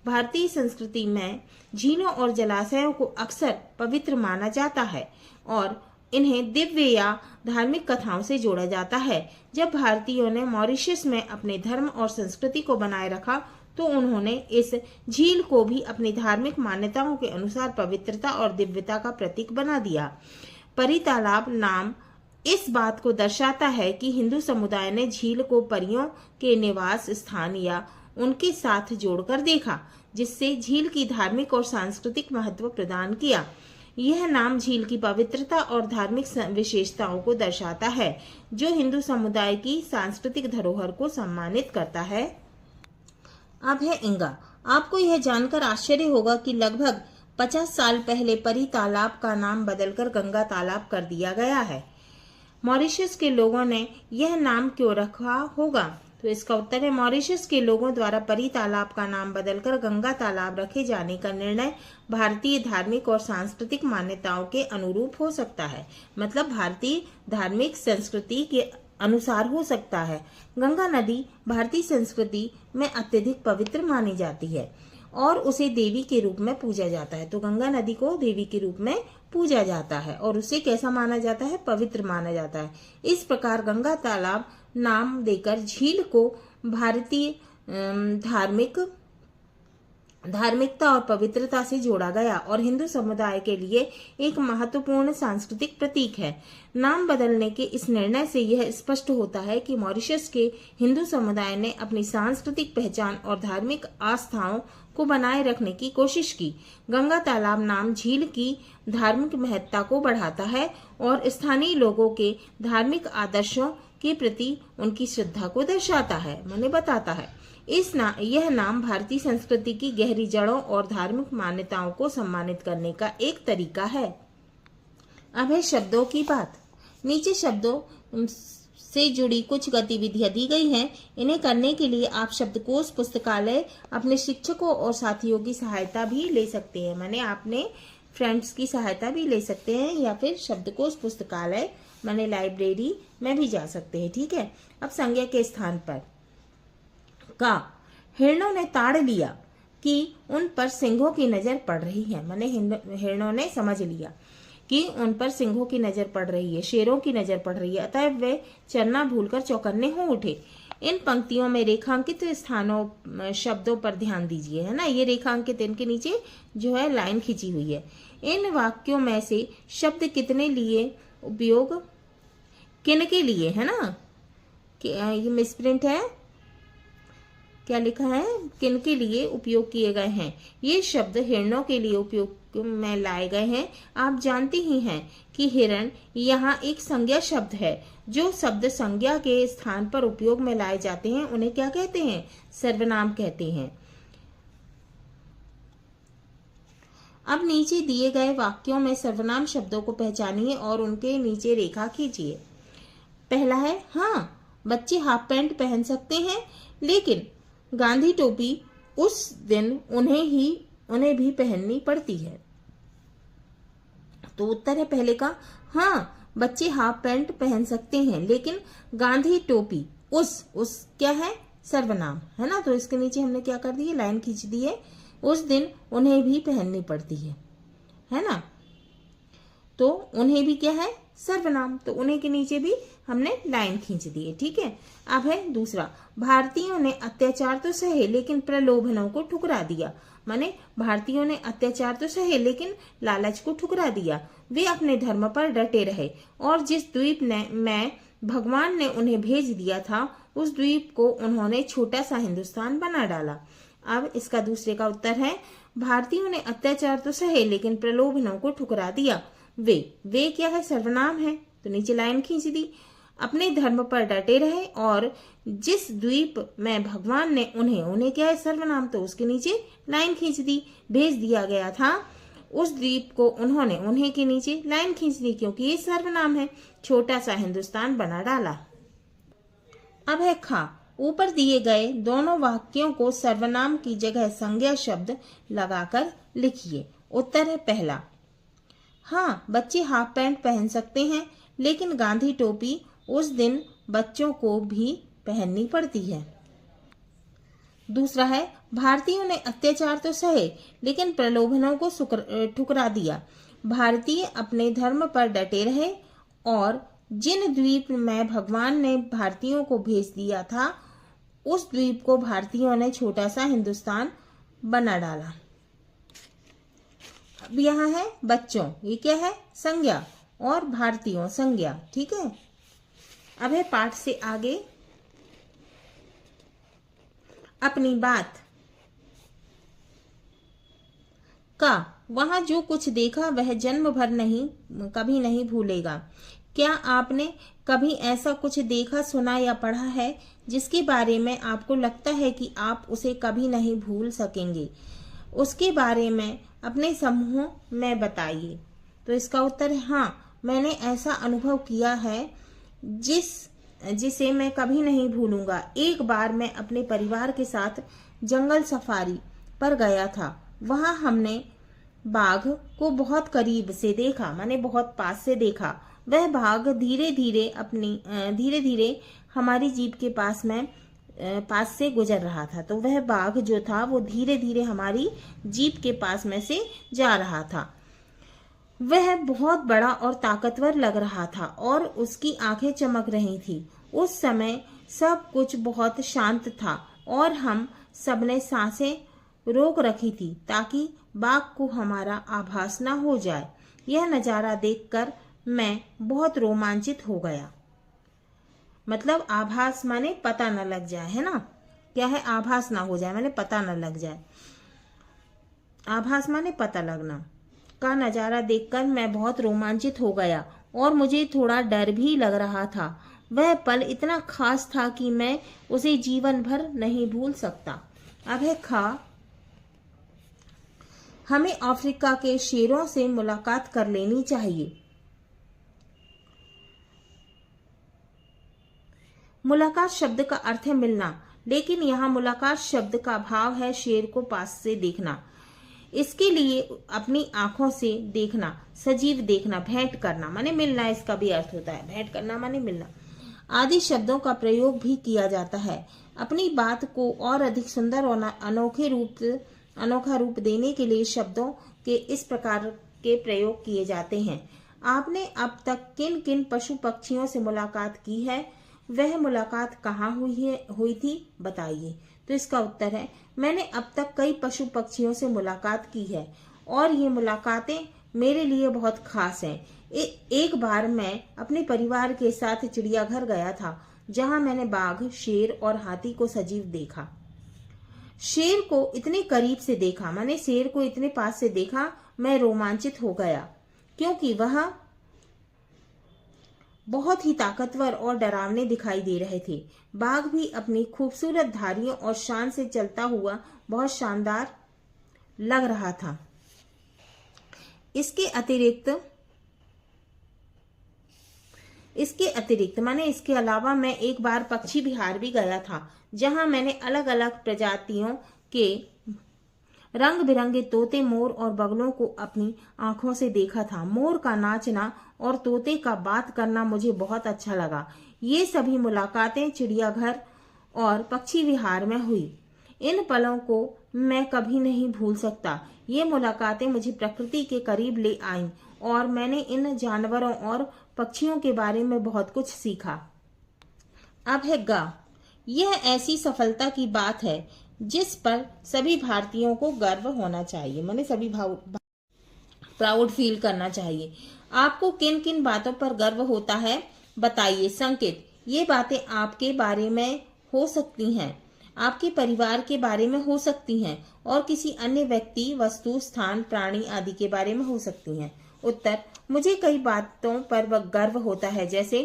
भारतीय संस्कृति में झीलों और जलाशयों को अक्सर पवित्र माना जाता है और इन्हें दिव्य या धार्मिक कथाओं से जोड़ा जाता है। जब भारतीयों ने मॉरिशस में अपने धर्म और संस्कृति को बनाए रखा तो उन्होंने इस झील को भी अपनी धार्मिक मान्यताओं के अनुसार पवित्रता और दिव्यता का प्रतीक बना दिया। परी तालाब नाम इस बात को दर्शाता है कि हिंदू समुदाय ने झील को परियों के निवास स्थान या उनके साथ जोड़कर देखा, जिससे झील की धार्मिक और सांस्कृतिक महत्व प्रदान किया। यह नाम झील की पवित्रता और धार्मिक विशेषताओं को दर्शाता है, जो हिंदू समुदाय की सांस्कृतिक धरोहर को सम्मानित करता है। अब है इंगा। आपको यह जानकर आश्चर्य होगा कि लगभग 50 साल पहले परी तालाब का नाम बदलकर गंगा तालाब कर दिया गया है। मॉरिशस के लोगों ने यह नाम क्यों रखा होगा? तो इसका उत्तर है, मॉरिशस के लोगों द्वारा परी तालाब का नाम बदलकर गंगा तालाब रखे जाने का निर्णय भारतीय धार्मिक और सांस्कृतिक मान्यताओं के अनुरूप हो सकता है, मतलब भारतीय धार्मिक संस्कृति के अनुसार हो सकता है। गंगा नदी भारतीय संस्कृति में अत्यधिक पवित्र मानी जाती है और उसे देवी के रूप में पूजा जाता है। तो गंगा नदी को देवी के रूप में पूजा जाता है और उसे कैसा माना जाता है? पवित्र माना जाता है। इस प्रकार गंगा तालाब नाम देकर झील को भारतीय धार्मिकता और पवित्रता से जोड़ा गया और हिंदू समुदाय के लिए एक महत्वपूर्ण सांस्कृतिक प्रतीक है। नाम बदलने के इस निर्णय से यह स्पष्ट होता है कि मॉरिशस के हिंदू समुदाय ने अपनी सांस्कृतिक पहचान और धार्मिक आस्थाओं को बनाए रखने की कोशिश की। गंगा तालाब नाम झील की धार्मिक महत्ता को बढ़ाता है और स्थानीय लोगों के धार्मिक आदर्शों के प्रति उनकी श्रद्धा को दर्शाता है, माने बताता है। यह नाम भारतीय संस्कृति की गहरी जड़ों और धार्मिक मान्यताओं को सम्मानित करने का एक तरीका है। अब है शब्दों की बात। नीचे शब्दों से जुड़ी कुछ गतिविधियां दी गई हैं। इन्हें करने के लिए आप शब्दकोश पुस्तकालय अपने शिक्षकों और साथियों की सहायता भी ले सकते हैं, माने आपने फ्रेंड्स की सहायता भी ले सकते हैं या फिर शब्दकोश पुस्तकालय माने लाइब्रेरी में भी जा सकते हैं। ठीक है। अब संज्ञा के स्थान पर का हिरणों ने ताड़ लिया कि उन पर सिंहों की नजर पड़ रही है, माने हिरणों ने समझ लिया कि उन पर सिंहों की नजर पड़ रही है, शेरों की नजर पड़ रही है, अतः वे चरना भूलकर चौकन्ने हो उठे। इन पंक्तियों में रेखांकित स्थानों शब्दों पर ध्यान दीजिए, है ना। ये रेखांकित, इनके नीचे जो है लाइन खींची हुई है। इन वाक्यों में से शब्द कितने लिए उपयोग, किन के लिए, है ना। ये मिसप्रिंट है, क्या लिखा है? किन के लिए उपयोग किए गए हैं। ये शब्द हिरणों के लिए उपयोग में लाए गए हैं। आप जानते ही हैं कि हिरण यहाँ एक संज्ञा शब्द है। जो शब्द संज्ञा के स्थान पर उपयोग में लाए जाते हैं उन्हें क्या कहते हैं? सर्वनाम कहते हैं। अब नीचे दिए गए वाक्यों में सर्वनाम शब्दों को पहचानिए और उनके नीचे रेखा खींचिए। पहला है, हाँ बच्चे हाफ पैंट पहन सकते हैं, लेकिन गांधी टोपी उस दिन उन्हें भी पहननी पड़ती है। तो उत्तर है पहले का, हाँ बच्चे हाफ पैंट पहन सकते हैं, लेकिन गांधी टोपी उस क्या है, सर्वनाम है ना। तो इसके नीचे हमने क्या कर दिए, लाइन खींच दी है, उस दिन उन्हें भी पहननी पड़ती है ना। तो उन्हें भी क्या है, सर्वनाम, तो उन्हें के नीचे भी हमने लाइन खींच दी है। ठीक है। अब है दूसरा, भारतीयों ने अत्याचार तो सहे लेकिन प्रलोभनों को ठुकरा दिया। माने भारतीयों ने अत्याचार तो सहे लेकिन लालच को ठुकरा दिया। वे अपने धर्म पर डटे रहे और जिस द्वीप में भगवान ने उन्हें भेज दिया था उस द्वीप को उन्होंने छोटा सा हिंदुस्तान बना डाला। अब इसका दूसरे का उत्तर है, भारतीयों ने अत्याचार तो सहे लेकिन प्रलोभनों को ठुकरा दिया। वे क्या है, सर्वनाम है, तो नीचे लाइन खींच दी। अपने धर्म पर डटे रहे और जिस द्वीप में भगवान ने उन्हें क्या है, सर्वनाम, तो उसके नीचे लाइन खींच दी। भेज दिया गया था उस द्वीप को उन्हें के नीचे लाइन खींच दी, क्योंकि ये सर्वनाम है। छोटा सा हिंदुस्तान बना डाला। अब है खा, ऊपर दिए गए दोनों वाक्यों को सर्वनाम की जगह संज्ञा शब्द लगाकर लिखिए। उत्तर है पहला, हाँ बच्चे हाफ पैंट पहन सकते हैं, लेकिन गांधी टोपी उस दिन बच्चों को भी पहननी पड़ती है। दूसरा है, भारतीयों ने अत्याचार तो सहे लेकिन प्रलोभनों को ठुकरा दिया। भारतीय अपने धर्म पर डटे रहे और जिन द्वीप में भगवान ने भारतीयों को भेज दिया था उस द्वीप को भारतीयों ने छोटा सा हिंदुस्तान बना डाला। अब यहाँ है बच्चों, ये क्या है, संज्ञा, और भारतीयों संज्ञा। ठीक है। अब है पाठ से आगे अपनी बात का, वहां जो कुछ देखा वह जन्म भर कभी नहीं भूलेगा। क्या आपने कभी ऐसा कुछ देखा, सुना या पढ़ा है जिसके बारे में आपको लगता है कि आप उसे कभी नहीं भूल सकेंगे? उसके बारे में अपने समूह में बताइए। तो इसका उत्तर है हाँ, मैंने ऐसा अनुभव किया है जिसे मैं कभी नहीं भूलूंगा। एक बार मैं अपने परिवार के साथ जंगल सफारी पर गया था। वहां हमने बाघ को बहुत करीब से देखा, माने बहुत पास से देखा। वह बाघ धीरे धीरे हमारी जीप के पास से गुजर रहा था। तो वह बाघ जो था वो धीरे धीरे हमारी जीप के पास में से जा रहा था। वह बहुत बड़ा और ताकतवर लग रहा था और उसकी आंखें चमक रही थी। उस समय सब कुछ बहुत शांत था और हम सबने सांसें रोक रखी थी ताकि बाघ को हमारा आभास न हो जाए। यह नजारा देखकर मैं बहुत रोमांचित हो गया। मतलब आभास माने पता न लग जाए, है ना। क्या है, आभास ना हो जाए माने पता न लग जाए। आभास माने पता लगना। का नजारा देखकर मैं बहुत रोमांचित हो गया और मुझे थोड़ा डर भी लग रहा था। वह पल इतना खास था कि मैं उसे जीवन भर नहीं भूल सकता। अब है खा, हमें अफ्रीका के शेरों से मुलाकात कर लेनी चाहिए। मुलाकात शब्द का अर्थ है मिलना, लेकिन यहाँ मुलाकात शब्द का भाव है शेर को पास से देखना। इसके लिए अपनी आंखों से देखना, सजीव देखना, भेंट करना माने मिलना, इसका भी अर्थ होता है। भेंट करना माने मिलना आदि शब्दों का प्रयोग भी किया जाता है। अपनी बात को और अधिक सुंदर और अनोखा रूप देने के लिए शब्दों के इस प्रकार के प्रयोग किए जाते हैं। आपने अब तक किन किन पशु पक्षियों से मुलाकात की है? वह मुलाकात कहाँ हुई थी, बताइए। तो इसका उत्तर है, मैंने अब तक कई पशु पक्षियों से मुलाकात की है और ये मुलाकातें मेरे लिए बहुत खास हैं। एक बार मैं अपने परिवार के साथ चिड़ियाघर गया था, जहां मैंने बाघ, शेर और हाथी को सजीव देखा। शेर को इतने करीब से देखा, मैंने शेर को इतने पास से देखा, मैं रोमांचित हो गया क्योंकि वह बहुत ही ताकतवर और डरावने दिखाई दे रहे थे। बाघ भी अपनी खूबसूरत धारियों और शान से चलता हुआ बहुत शानदार लग रहा था। इसके अतिरिक्त माने इसके अलावा मैं एक बार पक्षी विहार भी गया था, जहां मैंने अलग अलग प्रजातियों के रंग बिरंगे तोते, मोर और बगलों को अपनी आंखों से देखा था। मोर का नाचना और तोते का बात करना मुझे बहुत अच्छा लगा। ये सभी मुलाकातें चिड़ियाघर और पक्षी विहार में हुई। इन पलों को मैं कभी नहीं भूल सकता। ये मुलाकातें मुझे प्रकृति के करीब ले आईं और मैंने इन जानवरों और पक्षियों के बारे में बहुत कुछ सीखा। अब है गा। यह ऐसी सफलता की बात है जिस पर सभी भारतीयों को गर्व होना चाहिए, माने सभी प्राउड फील करना चाहिए। आपको किन किन बातों पर गर्व होता है बताइए। संकेत, ये बातें आपके बारे में हो सकती हैं, आपके परिवार के बारे में हो सकती हैं और किसी अन्य व्यक्ति, वस्तु, स्थान, प्राणी आदि के बारे में हो सकती हैं। उत्तर, मुझे कई बातों पर गर्व होता है। जैसे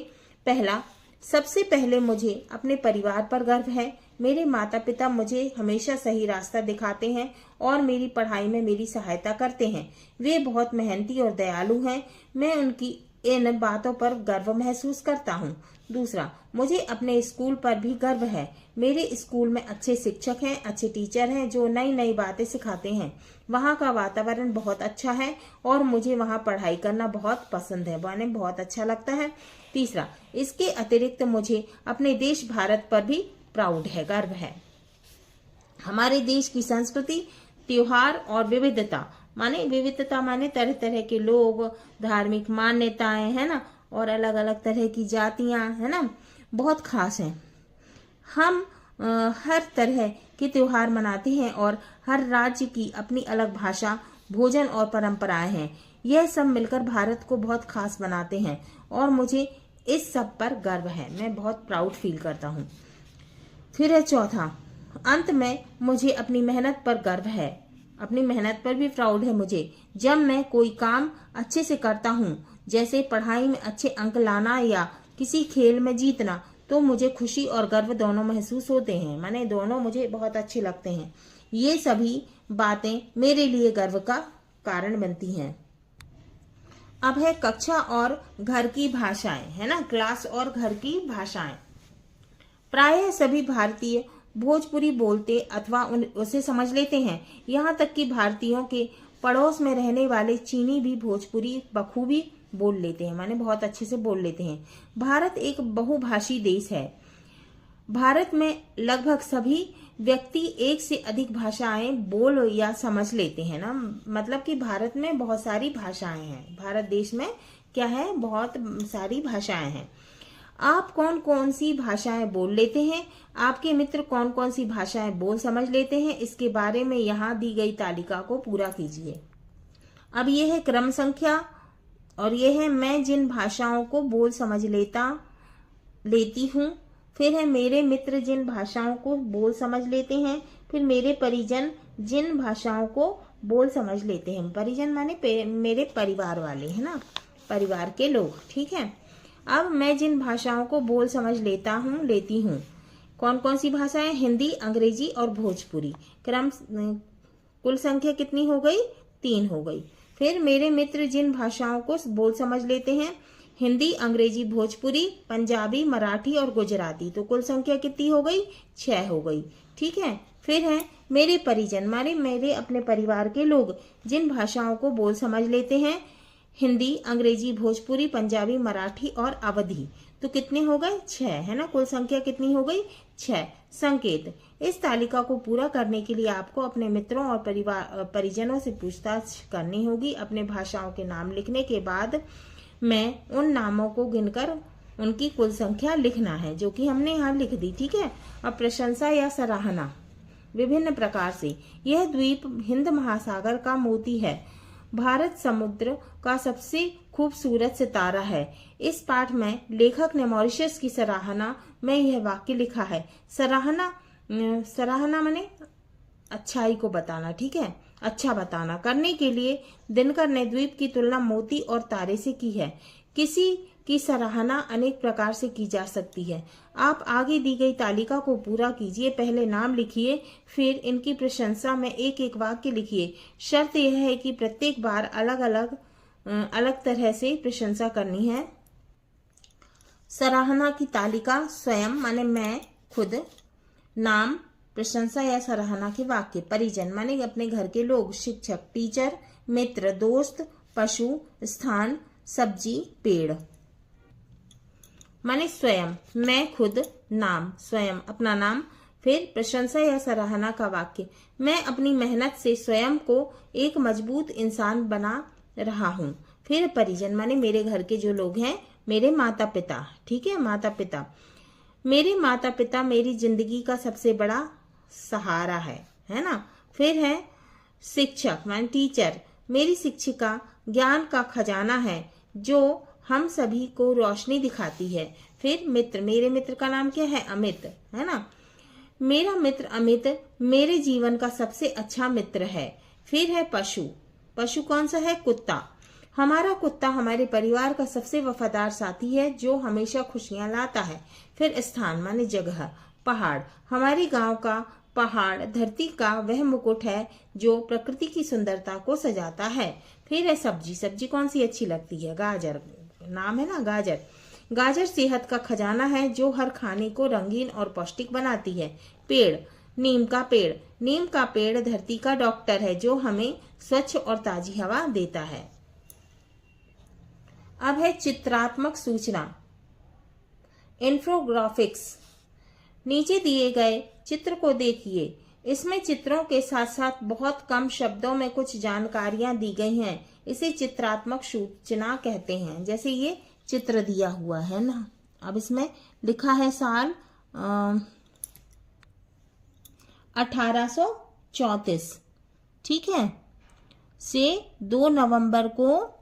पहला, सबसे पहले मुझे अपने परिवार पर गर्व है। मेरे माता पिता मुझे हमेशा सही रास्ता दिखाते हैं और मेरी पढ़ाई में मेरी सहायता करते हैं। वे बहुत मेहनती और दयालु हैं। मैं उनकी इन बातों पर गर्व महसूस करता हूँ। दूसरा, मुझे अपने स्कूल पर भी गर्व है। मेरे स्कूल में अच्छे शिक्षक हैं, अच्छे टीचर हैं जो नई नई बातें सिखाते हैं। वहाँ का वातावरण बहुत अच्छा है और मुझे वहाँ पढ़ाई करना बहुत पसंद है, माने बहुत अच्छा लगता है। तीसरा, इसके अतिरिक्त मुझे अपने देश भारत पर भी प्राउड है, गर्व है। हमारे देश की संस्कृति, त्योहार और विविधता माने तरह तरह के लोग, धार्मिक मान्यताएं है ना, और अलग अलग तरह की जातियां है ना, बहुत खास हैं। हम हर तरह के त्योहार मनाते हैं और हर राज्य की अपनी अलग भाषा, भोजन और परंपराएं हैं। यह सब मिलकर भारत को बहुत खास बनाते हैं और मुझे इस सब पर गर्व है। मैं बहुत प्राउड फील करता हूँ। फिर है चौथा, अंत में मुझे अपनी मेहनत पर गर्व है, अपनी मेहनत पर भी प्राउड है मुझे। जब मैं कोई काम अच्छे से करता हूँ, जैसे पढ़ाई में अच्छे अंक लाना या किसी खेल में जीतना, तो मुझे खुशी और गर्व दोनों महसूस होते हैं, माने दोनों मुझे बहुत अच्छे लगते हैं। ये सभी बातें मेरे लिए गर्व का कारण बनती हैं। अब है कक्षा और घर की भाषाएं, है ना, क्लास और घर की भाषाएं। प्रायः सभी भारतीय भोजपुरी बोलते अथवा उसे समझ लेते हैं। यहाँ तक कि भारतीयों के पड़ोस में रहने वाले चीनी भी भोजपुरी बखूबी बोल लेते हैं, माने बहुत अच्छे से बोल लेते हैं। भारत एक बहुभाषी देश है। भारत में लगभग सभी व्यक्ति एक से अधिक भाषाएं बोल या समझ लेते हैं ना, मतलब कि भारत में बहुत सारी भाषाएं हैं। भारत देश में क्या है, बहुत सारी भाषाएं हैं। आप कौन कौन सी भाषाएं बोल लेते हैं, आपके मित्र कौन कौन सी भाषाएं बोल समझ लेते हैं, इसके बारे में यहाँ दी गई तालिका को पूरा कीजिए। अब ये है क्रम संख्या और ये है मैं जिन भाषाओं को बोल समझ लेती हूँ। फिर है मेरे मित्र जिन भाषाओं को बोल समझ लेते हैं। फिर मेरे परिजन जिन भाषाओं को बोल समझ लेते हैं। परिजन माने मेरे परिवार वाले, है ना, परिवार के लोग, ठीक है। अब मैं जिन भाषाओं को बोल समझ लेती हूँ, कौन कौन सी भाषाएं, हिंदी, अंग्रेजी और भोजपुरी। क्रम कुल संख्या कितनी हो गई, 3 हो गई। फिर मेरे मित्र जिन भाषाओं को बोल समझ लेते हैं, हिंदी, अंग्रेजी, भोजपुरी, पंजाबी, मराठी और गुजराती, तो कुल संख्या कितनी हो गई, 6 हो गई, ठीक है। फिर है मेरे परिजन माने मेरे अपने परिवार के लोग जिन भाषाओं को बोल समझ लेते हैं, हिंदी, अंग्रेजी, भोजपुरी, पंजाबी, मराठी और अवधी, तो कितने हो गए, 6, है ना। कुल संख्या कितनी हो गई, 6। संकेत, इस तालिका को पूरा करने के लिए आपको अपने मित्रों और परिजनों से पूछताछ करनी होगी। अपने भाषाओं के नाम लिखने के बाद मैं उन नामों को गिनकर उनकी कुल संख्या लिखना है, जो कि हमने यहाँ लिख दी, ठीक है। अब प्रशंसा या सराहना विभिन्न प्रकार से। यह द्वीप हिंद महासागर का मोती है। भारत समुद्र का सबसे खूबसूरत सितारा है। इस पाठ में लेखक ने मॉरिशस की सराहना में यह वाक्य लिखा है। सराहना माने अच्छाई को बताना, ठीक है, अच्छा बताना। करने के लिए दिनकर ने द्वीप की तुलना मोती और तारे से की है। किसी की सराहना अनेक प्रकार से की जा सकती है। आप आगे दी गई तालिका को पूरा कीजिए। पहले नाम लिखिए, फिर इनकी प्रशंसा में एक एक वाक्य लिखिए। शर्त यह है कि प्रत्येक बार अलग अलग तरह से प्रशंसा करनी है। सराहना की तालिका स्वयं माने मैं खुद, नाम प्रशंसा या सराहना के वाक्य, परिजन माने अपने घर के लोग, शिक्षक टीचर, मित्र दोस्त, पशु स्थान सब्जी पेड़। माने स्वयं मैं खुद, नाम स्वयं अपना नाम, फिर प्रशंसा या सराहना का वाक्य, मैं अपनी मेहनत से स्वयं को एक मजबूत इंसान बना रहा हूँ। फिर परिजन माने मेरे घर के जो लोग हैं, मेरे माता पिता, ठीक है, माता पिता, मेरे माता पिता मेरी जिंदगी का सबसे बड़ा सहारा है ना। फिर है शिक्षक माने टीचर, मेरी शिक्षिका ज्ञान का खजाना है जो हम सभी को रोशनी दिखाती है। फिर मित्र, मेरे मित्र का नाम क्या है, अमित, है ना। मेरा मित्र अमित मेरे जीवन का सबसे अच्छा मित्र है। फिर है पशु, पशु कौन सा है, कुत्ता, हमारा कुत्ता हमारे परिवार का सबसे वफादार साथी है जो हमेशा खुशियां लाता है। फिर स्थान माने जगह, पहाड़, हमारे गांव का पहाड़ धरती का वह मुकुट है जो प्रकृति की सुंदरता को सजाता है। फिर है सब्जी, सब्जी कौन सी अच्छी लगती है, गाजर, नाम है ना गाजर, गाजर सेहत का खजाना है जो हर खाने को रंगीन और पौष्टिक बनाती है। पेड़, नीम का पेड़, नीम का पेड़ धरती का डॉक्टर है जो हमें स्वच्छ और ताजी हवा देता है। अब है चित्रात्मक सूचना, इन्फोग्राफिक्स। नीचे दिए गए चित्र को देखिए, इसमें चित्रों के साथ साथ बहुत कम शब्दों में कुछ जानकारियां दी गई हैं। इसे चित्रात्मक सूचना कहते हैं। जैसे ये चित्र दिया हुआ है ना, अब इसमें लिखा है साल 1834, ठीक है, से 2 नवंबर को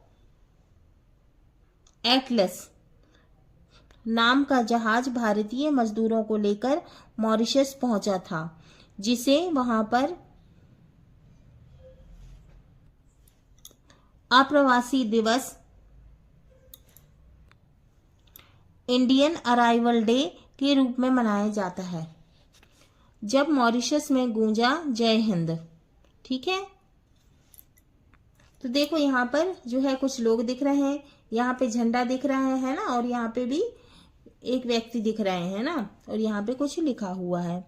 एटलस नाम का जहाज भारतीय मजदूरों को लेकर मॉरिशस पहुंचा था, जिसे वहां पर अप्रवासी दिवस, इंडियन अराइवल डे के रूप में मनाया जाता है। जब मॉरिशस में गूंजा जय हिंद, ठीक है। तो देखो यहाँ पर जो है कुछ लोग दिख रहे हैं, यहाँ पे झंडा दिख रहा है ना, और यहाँ पे भी एक व्यक्ति दिख रहे हैं ना, और यहाँ पे कुछ लिखा हुआ है।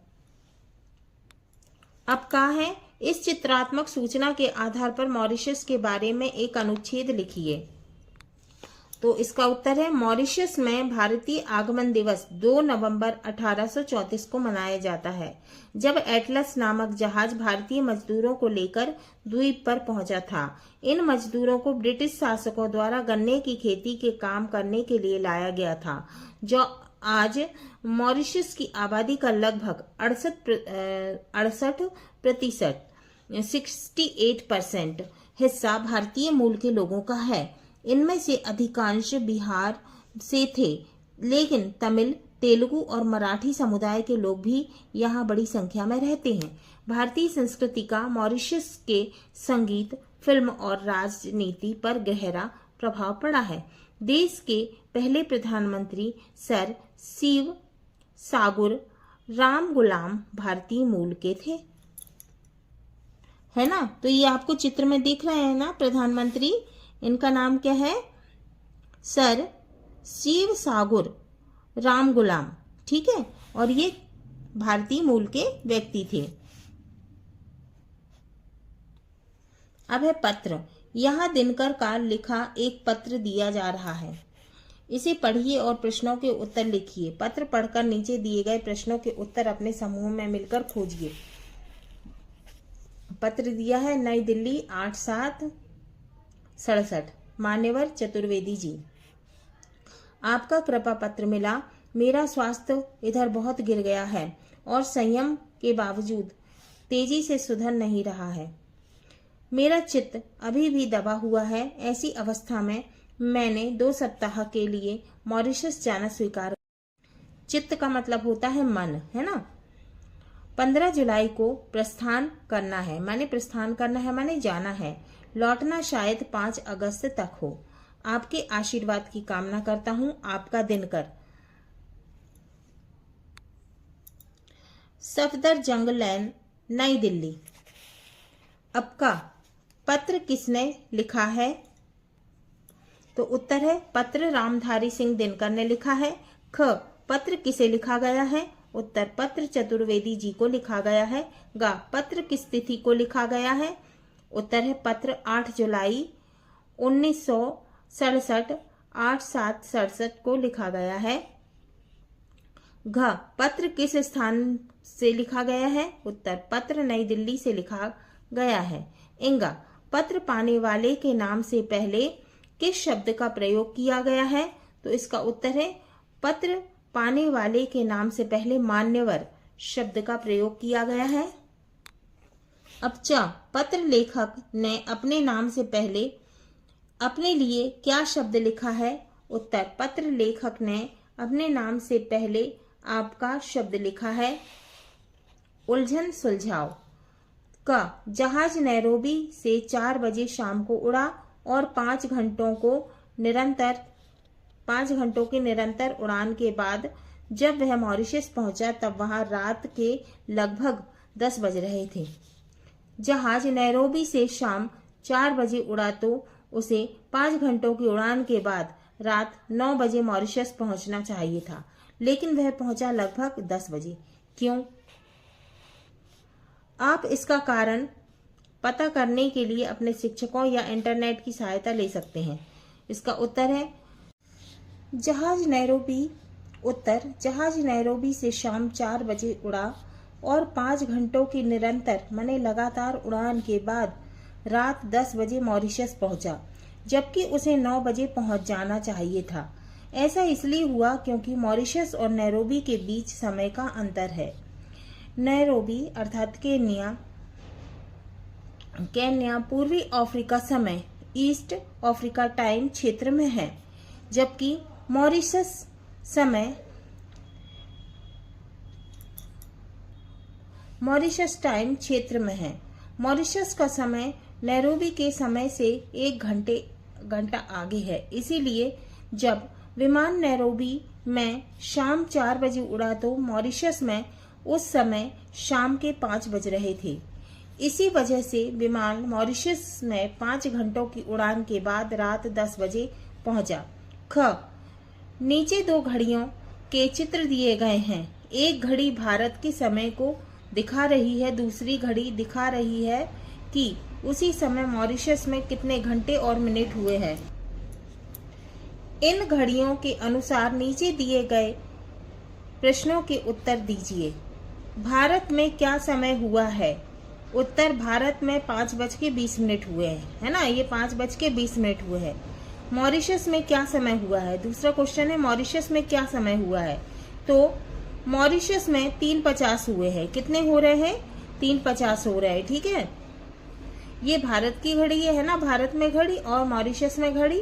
अब कहा है इस चित्रात्मक सूचना के आधार पर मॉरिशस के बारे में एक अनुच्छेद लिखिए। तो इसका उत्तर है मॉरिशस में भारतीय आगमन दिवस 2 नवंबर 1834 को मनाया जाता है, जब एटलस नामक जहाज भारतीय मजदूरों को लेकर द्वीप पर पहुंचा था। इन मजदूरों को ब्रिटिश शासकों द्वारा गन्ने की खेती के काम करने के लिए लाया गया था, जो आज मॉरिशस की आबादी का लगभग 68% 68% हिस्सा भारतीय मूल के लोगों का है। इनमें से अधिकांश बिहार से थे, लेकिन तमिल, तेलुगु और मराठी समुदाय के लोग भी यहाँ बड़ी संख्या में रहते हैं। भारतीय संस्कृति का मॉरिशस के संगीत, फिल्म और राजनीति पर गहरा प्रभाव पड़ा है। देश के पहले प्रधानमंत्री सर शिव सागुर रामगुलाम भारतीय मूल के थे, है ना। तो ये आपको चित्र में दिख रहे हैं ना प्रधानमंत्री, इनका नाम क्या है, सर शिव सागुर रामगुलाम, ठीक है, और ये भारतीय मूल के व्यक्ति थे। अब है पत्र। यहाँ दिनकर का लिखा एक पत्र दिया जा रहा है, इसे पढ़िए और प्रश्नों के उत्तर लिखिए। पत्र पढ़कर नीचे दिए गए प्रश्नों के उत्तर अपने समूह में मिलकर खोजिए। पत्र दिया है नई दिल्ली 8/7/67, मान्यवर चतुर्वेदी जी। आपका कृपा पत्र मिला। मेरा स्वास्थ्य इधर बहुत गिर गया है और संयम के बावजूद तेजी से सुधर नहीं रहा है। मेरा चित्त अभी भी दबा हुआ है। ऐसी अवस्था में मैंने 2 सप्ताह के लिए मॉरिशस जाना स्वीकार। चित्त का मतलब होता है मन, है ना। 15 जुलाई को प्रस्थान करना है, माने प्रस्थान करना है माने जाना है। लौटना शायद 5 अगस्त तक हो। आपके आशीर्वाद की कामना करता हूं। आपका दिनकर। सफदरजंग लेन, नई दिल्ली। अब का पत्र किसने लिखा है? तो उत्तर है पत्र रामधारी सिंह दिनकर ने लिखा है। ख, पत्र किसे लिखा गया है? उत्तर पत्र चतुर्वेदी जी को लिखा गया है। ग, पत्र किस तिथि को लिखा गया है? उत्तर है पत्र 8 जुलाई 1967 8/7/67 को लिखा गया है। घ, पत्र किस स्थान से लिखा गया है? उत्तर पत्र नई दिल्ली से लिखा गया है। इंगा, पत्र पाने वाले के नाम से पहले किस शब्द का प्रयोग किया गया है? तो इसका उत्तर है पत्र पाने वाले के नाम से पहले मान्यवर शब्द का प्रयोग किया गया है। अब च, पत्र लेखक ने अपने नाम से पहले अपने लिए क्या शब्द लिखा है? उत्तर पत्र लेखक ने अपने नाम से पहले आपका शब्द लिखा है। उलझन सुलझाओ। क, जहाज नैरोबी से 4 बजे शाम को उड़ा और 5 घंटों की निरंतर उड़ान के बाद जब वह मॉरिशस पहुंचा तब वहां रात के लगभग 10 बज रहे थे। जहाज नैरोबी से शाम 4 बजे उड़ा तो उसे 5 घंटों की उड़ान के बाद रात 9 बजे मॉरिशस पहुंचना चाहिए था, लेकिन वह पहुंचा लगभग 10 बजे। क्यों? आप इसका कारण पता करने के लिए अपने शिक्षकों या इंटरनेट की सहायता ले सकते हैं। इसका उत्तर है जहाज नैरोबी से शाम 4 बजे उड़ा और 5 घंटों की निरंतर माने लगातार उड़ान के बाद रात 10 बजे मॉरिशस पहुंचा, जबकि उसे 9 बजे पहुंच जाना चाहिए था। ऐसा इसलिए हुआ क्योंकि मॉरिशस और नैरोबी के बीच समय का अंतर है। नैरोबी अर्थात केन्या पूर्वी अफ्रीका समय ईस्ट अफ्रीका टाइम क्षेत्र में है, जबकि मॉरिशस टाइम क्षेत्र में है। मॉरिशस का समय नैरोबी के समय से 1 घंटा आगे है। इसीलिए जब विमान नैरोबी में शाम 4 बजे उड़ा तो मॉरिशस में उस समय शाम के 5 बज रहे थे। इसी वजह से विमान मॉरिशस में 5 घंटों की उड़ान के बाद रात 10 बजे पहुंचा। ख, नीचे 2 घड़ियों के चित्र दिए गए हैं। एक घड़ी भारत के समय को दिखा रही है, दूसरी घड़ी दिखा रही है कि उसी समय मॉरिशस में कितने घंटे और मिनट हुए हैं। इन घड़ियों के अनुसार नीचे दिए गए प्रश्नों के उत्तर दीजिए। भारत में क्या समय हुआ है? उत्तर भारत में 5:20 हुए हैं, है ना, ये 5:20 हुए हैं। मॉरिशस में क्या समय हुआ है? दूसरा क्वेश्चन है मॉरिशस में क्या समय हुआ है? तो मॉरिशस में 3:50 हुए हैं। कितने हो रहे हैं? 3:50 हो रहे हैं। ठीक है, ये भारत की घड़ी है ना, भारत में घड़ी और मॉरिशस में घड़ी।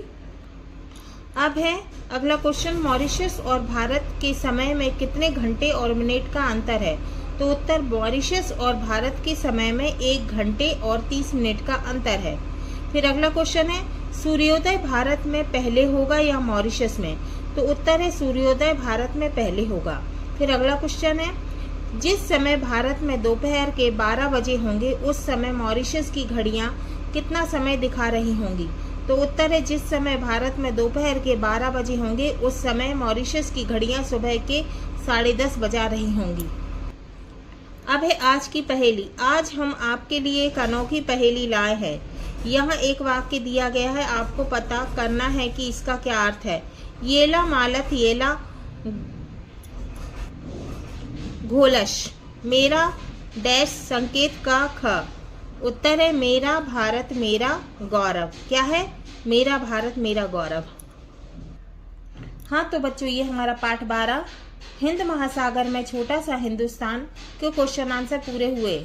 अब है अगला क्वेश्चन, मॉरिशस और भारत के समय में कितने घंटे और मिनट का अंतर है? तो उत्तर मॉरिशस और भारत के समय में 1 घंटे और 30 मिनट का अंतर है। फिर अगला क्वेश्चन है सूर्योदय भारत में पहले होगा या मॉरिशस में? तो उत्तर है सूर्योदय भारत में पहले होगा। फिर अगला क्वेश्चन है जिस समय भारत में दोपहर के 12 बजे होंगे उस समय मॉरिशस की घड़ियां कितना समय दिखा रही होंगी? तो उत्तर है जिस समय भारत में दोपहर के 12 बजे होंगे उस समय मॉरिशस की घड़ियां सुबह के 10:30 बजा रही होंगी। अब है आज की पहेली। आज हम आपके लिए एक अनोखी पहेली लाए हैं। यहाँ एक वाक्य दिया गया है, आपको पता करना है कि इसका क्या अर्थ है। येला मालत येला घोलश, मेरा डैश संकेत का ख। उत्तर है मेरा भारत मेरा गौरव। क्या है? मेरा भारत मेरा गौरव। हाँ तो बच्चों, ये हमारा पाठ 12 हिंद महासागर में छोटा सा हिंदुस्तान के क्वेश्चन आंसर पूरे हुए।